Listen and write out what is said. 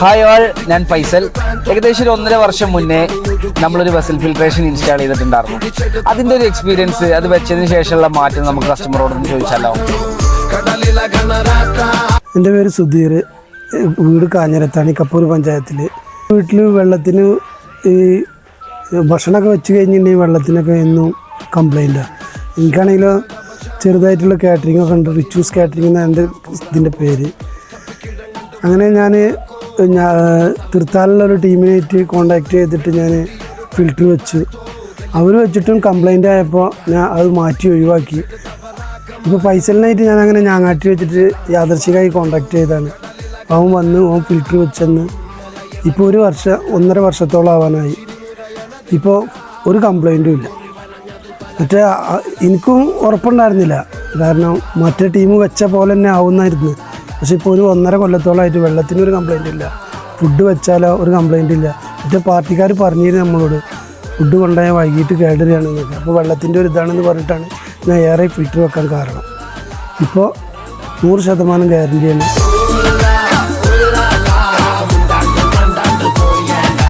Hi all, ഞാൻ ഫൈസൽ. ഏകദേശം ഒരു 1.5 വർഷം മുന്നേ നമ്മളൊരു വെസൽ ഫിൽട്രേഷൻ ഇൻസ്റ്റാൾ ചെയ്തിട്ടുണ്ടായിരുന്നു. അതിൻ്റെ ഒരു എക്സ്പീരിയൻസ്, അത് വെച്ചതിന് ശേഷമുള്ള മാറ്റം നമുക്ക് കസ്റ്റമറോടൊന്ന് ചോദിച്ചാലോ. എൻ്റെ പേര് സുധീർ, വീട് കാഞ്ഞിരത്താണ്, കപ്പൂർ പഞ്ചായത്തിൽ. വീട്ടിൽ വെള്ളത്തിന് ഈ ഭക്ഷണമൊക്കെ വെച്ച് കഴിഞ്ഞിട്ടുണ്ടെങ്കിൽ വെള്ളത്തിനൊക്കെ എന്നും കംപ്ലൈൻറ്റാണ്. എനിക്കാണെങ്കിലോ ചെറുതായിട്ടുള്ള കാറ്ററിംഗ് ഒക്കെ ഉണ്ട്. റിച്ചൂസ് കാറ്ററിംഗ് എന്നാണ് എൻ്റെ ഇതിൻ്റെ പേര്. അങ്ങനെ ഞാൻ തിരുത്താലുള്ള ഒരു ടീമിനായിട്ട് കോണ്ടാക്ട് ചെയ്തിട്ട് ഞാൻ ഫിൽറ്റർ വെച്ചു. അവർ വെച്ചിട്ടും കംപ്ലൈൻ്റ് ആയപ്പോൾ ഞാൻ അത് മാറ്റി ഒഴിവാക്കി. ഇപ്പോൾ ഫൈസലിനായിട്ട് ഞാൻ അങ്ങനെ ഞാങ്ങാട്ടി വെച്ചിട്ട് യാദർശികമായി കോണ്ടാക്ട് ചെയ്താണ്. അവൻ വന്ന് അവൻ ഫിൽറ്റർ വെച്ചെന്ന് ഇപ്പോൾ 1.5 വർഷത്തോളം ആവാനായി. ഇപ്പോൾ ഒരു കംപ്ലൈൻറ്റും ഇല്ല. മറ്റേ എനിക്കും ഉറപ്പുണ്ടായിരുന്നില്ല, കാരണം മറ്റേ ടീം വെച്ച പോലെ തന്നെ ആവുന്നായിരുന്നു. പക്ഷേ ഇപ്പോൾ ഒരു 1.5 കൊല്ലത്തോളമായിട്ട് വെള്ളത്തിനൊരു കംപ്ലൈൻ്റ് ഇല്ല. ഫുഡ് വെച്ചാലോ ഒരു കംപ്ലൈൻ്റ് ഇല്ല. മറ്റേ പാർട്ടിക്കാർ പറഞ്ഞിരുന്നു നമ്മളോട് ഫുഡ് കൊണ്ടുപോയാൽ വൈകിട്ട് കേടുകയാണ് എന്നൊക്കെ. അപ്പോൾ വെള്ളത്തിൻ്റെ ഒരു ഇതാണെന്ന് പറഞ്ഞിട്ടാണ് ഞാൻ ഏറെ ഫിൽറ്റർ വെക്കാൻ കാരണം. ഇപ്പോൾ 100% ഗ്യാരണ്ടിയാണ്.